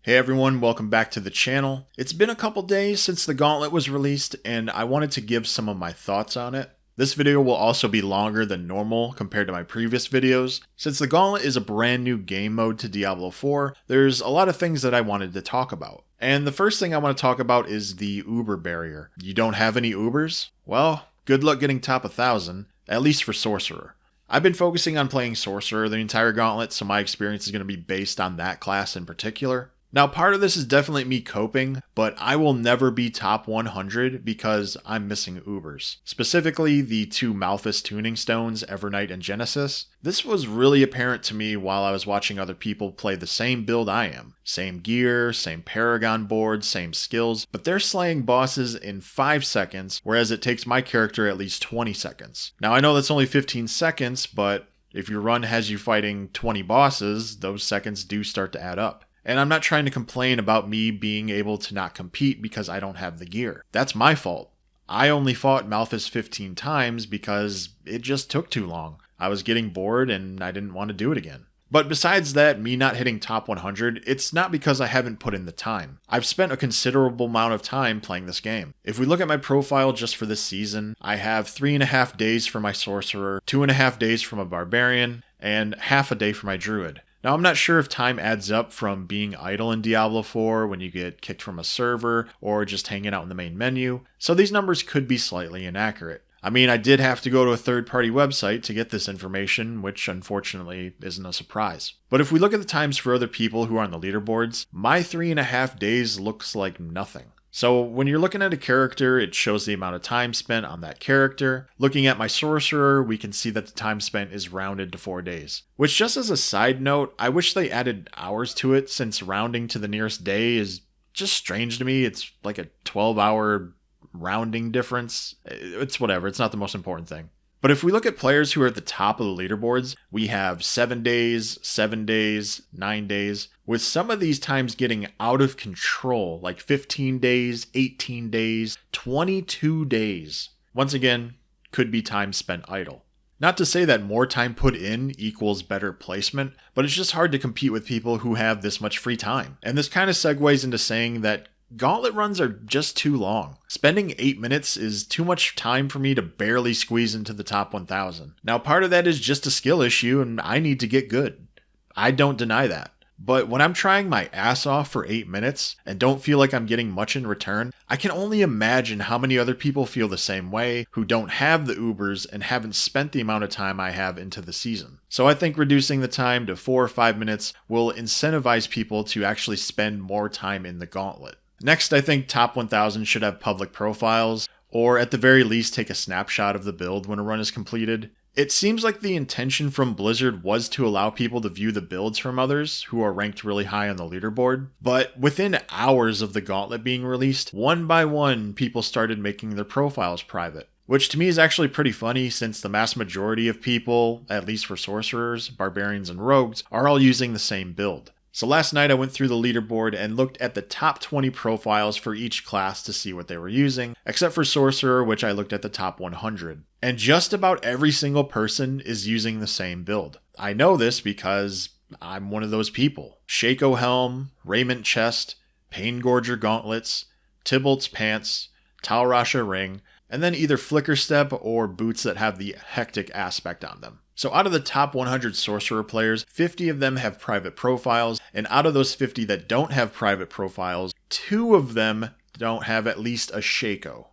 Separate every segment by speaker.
Speaker 1: Hey everyone, welcome back to the channel. It's been a couple days since the Gauntlet was released, and I wanted to give some of my thoughts on it. This video will also be longer than normal compared to my previous videos. Since the Gauntlet is a brand new game mode to Diablo 4, there's a lot of things that I wanted to talk about. And the first thing I want to talk about is the Uber barrier. You don't have any Ubers? Well, good luck getting top 1,000, at least for Sorcerer. I've been focusing on playing Sorcerer the entire Gauntlet, so my experience is going to be based on that class in particular. Now, part of this is definitely me coping, but I will never be top 100 because I'm missing Ubers. Specifically, the two Malphas tuning stones, Evernight and Genesis. This was really apparent to me while I was watching other people play the same build I am. Same gear, same Paragon board, same skills, but they're slaying bosses in 5 seconds, whereas it takes my character at least 20 seconds. Now, I know that's only 15 seconds, but if your run has you fighting 20 bosses, those seconds do start to add up. And I'm not trying to complain about me being able to not compete because I don't have the gear. That's my fault. I only fought Malphas 15 times because it just took too long. I was getting bored and I didn't want to do it again. But besides that, me not hitting top 100, it's not because I haven't put in the time. I've spent a considerable amount of time playing this game. If we look at my profile just for this season, I have 3.5 days for my Sorcerer, 2.5 days for my Barbarian, and half a day for my Druid. Now, I'm not sure if time adds up from being idle in Diablo 4 when you get kicked from a server or just hanging out in the main menu, so these numbers could be slightly inaccurate. I mean, I did have to go to a third-party website to get this information, which unfortunately isn't a surprise. But if we look at the times for other people who are on the leaderboards, my 3.5 days looks like nothing. So when you're looking at a character, it shows the amount of time spent on that character. Looking at my Sorcerer, we can see that the time spent is rounded to 4 days. Which, just as a side note, I wish they added hours to it, since rounding to the nearest day is just strange to me. It's like a 12-hour rounding difference. It's whatever, it's not the most important thing. But if we look at players who are at the top of the leaderboards, we have 7 days, 7 days, 9 days, with some of these times getting out of control, like 15 days, 18 days, 22 days. Once again, could be time spent idle. Not to say that more time put in equals better placement, but it's just hard to compete with people who have this much free time. And this kind of segues into saying that Gauntlet runs are just too long. Spending 8 minutes is too much time for me to barely squeeze into the top 1,000. Now, part of that is just a skill issue and I need to get good. I don't deny that. But when I'm trying my ass off for 8 minutes and don't feel like I'm getting much in return, I can only imagine how many other people feel the same way who don't have the Ubers and haven't spent the amount of time I have into the season. So I think reducing the time to 4 or 5 minutes will incentivize people to actually spend more time in the Gauntlet. Next, I think top 1,000 should have public profiles, or at the very least take a snapshot of the build when a run is completed. It seems like the intention from Blizzard was to allow people to view the builds from others who are ranked really high on the leaderboard, but within hours of the Gauntlet being released, one by one people started making their profiles private. Which to me is actually pretty funny, since the mass majority of people, at least for Sorcerers, Barbarians, and Rogues, are all using the same build. So last night I went through the leaderboard and looked at the top 20 profiles for each class to see what they were using, except for Sorcerer, which I looked at the top 100. And just about every single person is using the same build. I know this because I'm one of those people. Shaco Helm, Raiment Chest, Paingorger Gauntlets, Tybalt's Pants, Talrasha Ring, and then either Flicker Step or boots that have the hectic aspect on them. So out of the top 100 Sorcerer players, 50 of them have private profiles, and out of those 50 that don't have private profiles, 2 of them don't have at least a Shaco.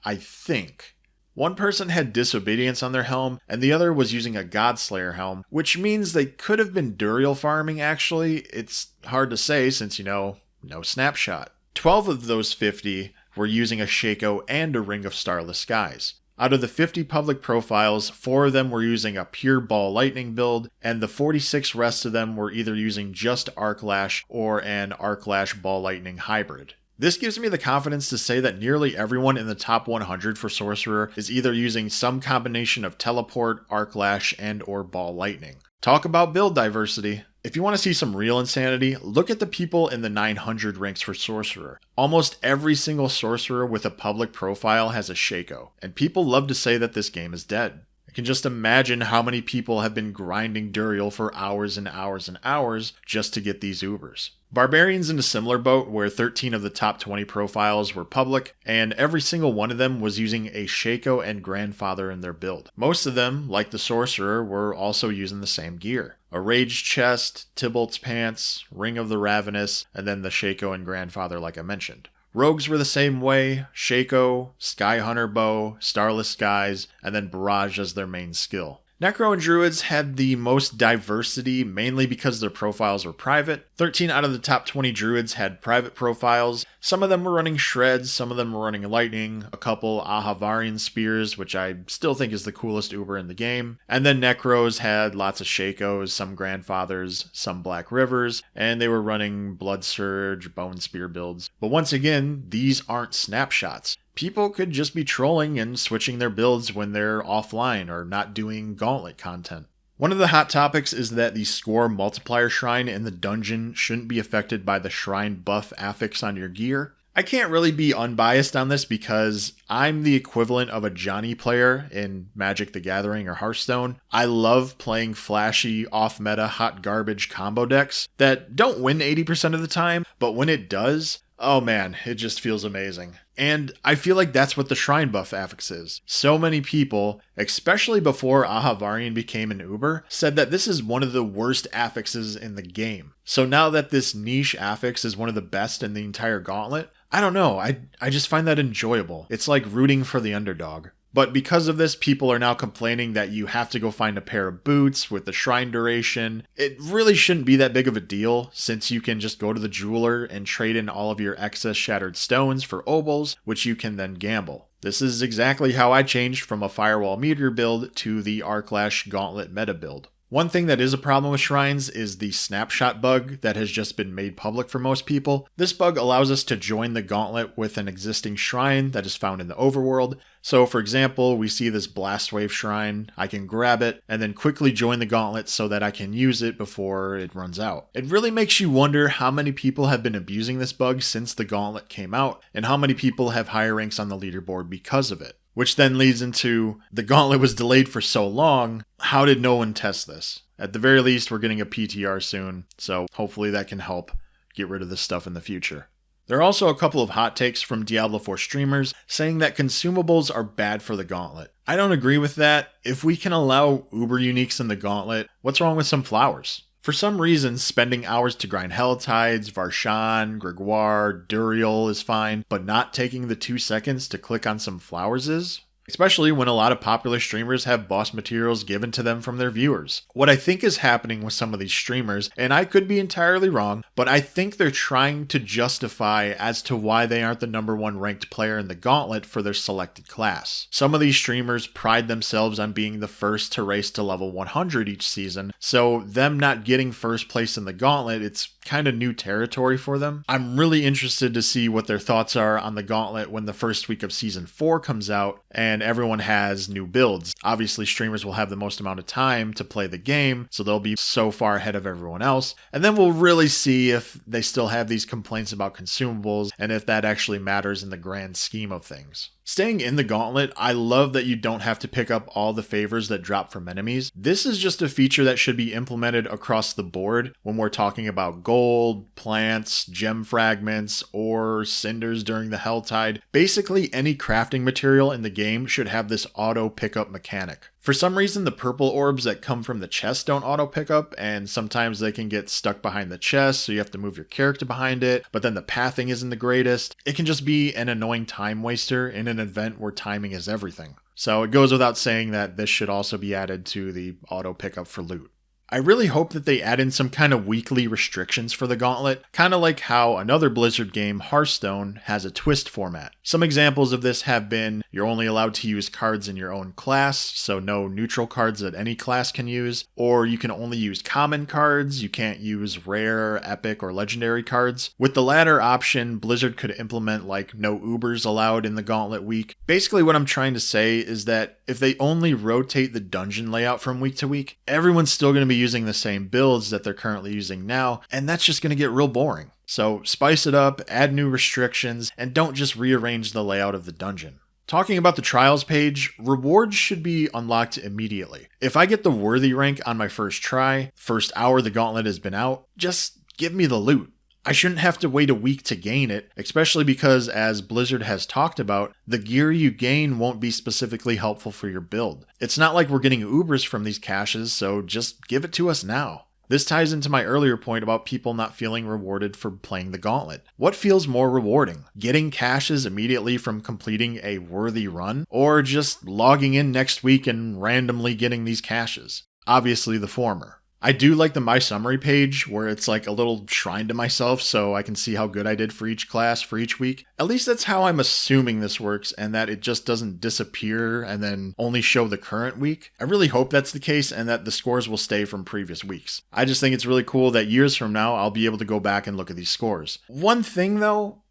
Speaker 1: I think. One person had Disobedience on their helm, and the other was using a Godslayer helm, which means they could have been Duriel farming actually. It's hard to say since, no snapshot. 12 of those 50 were using a Shaco and a Ring of Starless Skies. Out of the 50 public profiles, 4 of them were using a pure Ball Lightning build, and the 46 rest of them were either using just Arc Lash or an Arc Lash Ball Lightning hybrid. This gives me the confidence to say that nearly everyone in the top 100 for Sorcerer is either using some combination of Teleport, Arc Lash, and or Ball Lightning. Talk about build diversity. If you want to see some real insanity, look at the people in the 900 ranks for Sorcerer. Almost every single Sorcerer with a public profile has a Shaco, and people love to say that this game is dead. can just imagine how many people have been grinding Duriel for hours and hours and hours just to get these Ubers. Barbarian's in a similar boat where 13 of the top 20 profiles were public, and every single one of them was using a Shaco and Grandfather in their build. Most of them, like the Sorcerer, were also using the same gear. A Rage Chest, Tybalt's Pants, Ring of the Ravenous, and then the Shaco and Grandfather like I mentioned. Rogues were the same way, Shaco, Sky Hunter Bow, Starless Skies, and then Barrage as their main skill. Necro and Druids had the most diversity, mainly because their profiles were private. 13 out of the top 20 Druids had private profiles. Some of them were running Shreds, some of them were running Lightning, a couple Ahavarian Spears, which I still think is the coolest Uber in the game. And then Necros had lots of Shakos, some Grandfathers, some Black Rivers, and they were running Blood Surge, Bone Spear builds. But once again, these aren't snapshots. People could just be trolling and switching their builds when they're offline or not doing Gauntlet content. One of the hot topics is that the score multiplier shrine in the dungeon shouldn't be affected by the shrine buff affix on your gear. I can't really be unbiased on this because I'm the equivalent of a Johnny player in Magic the Gathering or Hearthstone. I love playing flashy, off-meta, hot garbage combo decks that don't win 80% of the time, but when it does, oh man, it just feels amazing. And I feel like that's what the Shrine Buff affix is. So many people, especially before Ahavarian became an Uber, said that this is one of the worst affixes in the game. So now that this niche affix is one of the best in the entire Gauntlet, I don't know, I just find that enjoyable. It's like rooting for the underdog. But because of this, people are now complaining that you have to go find a pair of boots with the shrine duration. It really shouldn't be that big of a deal, since you can just go to the jeweler and trade in all of your excess shattered stones for obols, which you can then gamble. This is exactly how I changed from a Firewall Meteor build to the Arclash Gauntlet meta build. One thing that is a problem with shrines is the snapshot bug that has just been made public for most people. This bug allows us to join the gauntlet with an existing shrine that is found in the overworld. So for example, we see this Blastwave shrine, I can grab it and then quickly join the gauntlet so that I can use it before it runs out. It really makes you wonder how many people have been abusing this bug since the gauntlet came out and how many people have higher ranks on the leaderboard because of it. Which then leads into, the gauntlet was delayed for so long, how did no one test this? At the very least, we're getting a PTR soon, so hopefully that can help get rid of this stuff in the future. There are also a couple of hot takes from Diablo 4 streamers saying that consumables are bad for the gauntlet. I don't agree with that. If we can allow uber uniques in the gauntlet, what's wrong with some flowers? For some reason, spending hours to grind Helltides, Varshan, Gregoire, Duriel is fine, but not taking the 2 seconds to click on some flowers is? Especially when a lot of popular streamers have boss materials given to them from their viewers. What I think is happening with some of these streamers, and I could be entirely wrong, but I think they're trying to justify as to why they aren't the #1 ranked player in the gauntlet for their selected class. Some of these streamers pride themselves on being the first to race to level 100 each season, so them not getting first place in the gauntlet, it's kind of new territory for them. I'm really interested to see what their thoughts are on the gauntlet when the first week of season 4 comes out and everyone has new builds. Obviously, streamers will have the most amount of time to play the game, so they'll be so far ahead of everyone else. And then we'll really see if they still have these complaints about consumables and if that actually matters in the grand scheme of things. Staying in the gauntlet, I love that you don't have to pick up all the favors that drop from enemies. This is just a feature that should be implemented across the board when we're talking about gold, plants, gem fragments, or cinders during the Helltide. Basically, any crafting material in the game should have this auto pickup mechanic. For some reason, the purple orbs that come from the chest don't auto pick up, and sometimes they can get stuck behind the chest, so you have to move your character behind it, but then the pathing isn't the greatest. It can just be an annoying time waster in an event where timing is everything. So it goes without saying that this should also be added to the auto pickup for loot. I really hope that they add in some kind of weekly restrictions for the gauntlet, kind of like how another Blizzard game, Hearthstone, has a twist format. Some examples of this have been, you're only allowed to use cards in your own class, so no neutral cards that any class can use, or you can only use common cards, you can't use rare, epic, or legendary cards. With the latter option, Blizzard could implement like no Ubers allowed in the gauntlet week. Basically what I'm trying to say is that if they only rotate the dungeon layout from week to week, everyone's still going to be using the same builds that they're currently using now, and that's just going to get real boring. So spice it up, add new restrictions, and don't just rearrange the layout of the dungeon. Talking about the trials page, rewards should be unlocked immediately. If I get the worthy rank on my first try, first hour the gauntlet has been out, just give me the loot. I shouldn't have to wait a week to gain it, especially because, as Blizzard has talked about, the gear you gain won't be specifically helpful for your build. It's not like we're getting Ubers from these caches, so just give it to us now. This ties into my earlier point about people not feeling rewarded for playing the gauntlet. What feels more rewarding? Getting caches immediately from completing a worthy run, or just logging in next week and randomly getting these caches? Obviously the former. I do like the My Summary page where it's like a little shrine to myself so I can see how good I did for each class for each week. At least that's how I'm assuming this works, and that it just doesn't disappear and then only show the current week. I really hope that's the case and that the scores will stay from previous weeks. I just think it's really cool that years from now I'll be able to go back and look at these scores. One thing though,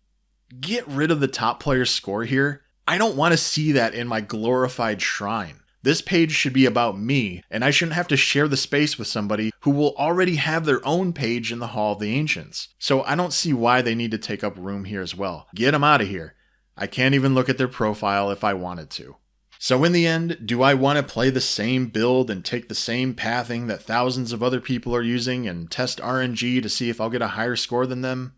Speaker 1: get rid of the top player's score here. I don't want to see that in my glorified shrine. This page should be about me, and I shouldn't have to share the space with somebody who will already have their own page in the Hall of the Ancients. So I don't see why they need to take up room here as well. Get them out of here. I can't even look at their profile if I wanted to. So in the end, do I want to play the same build and take the same pathing that thousands of other people are using and test RNG to see if I'll get a higher score than them?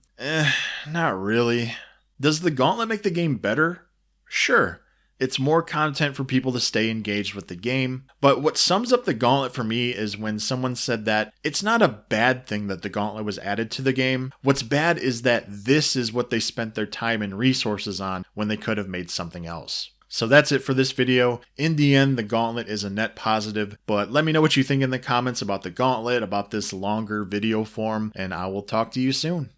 Speaker 1: Not really. Does the Gauntlet make the game better? Sure. It's more content for people to stay engaged with the game, but what sums up the Gauntlet for me is when someone said that it's not a bad thing that the Gauntlet was added to the game. What's bad is that this is what they spent their time and resources on when they could have made something else. So that's it for this video. In the end, the Gauntlet is a net positive, but let me know what you think in the comments about the Gauntlet, about this longer video form, and I will talk to you soon.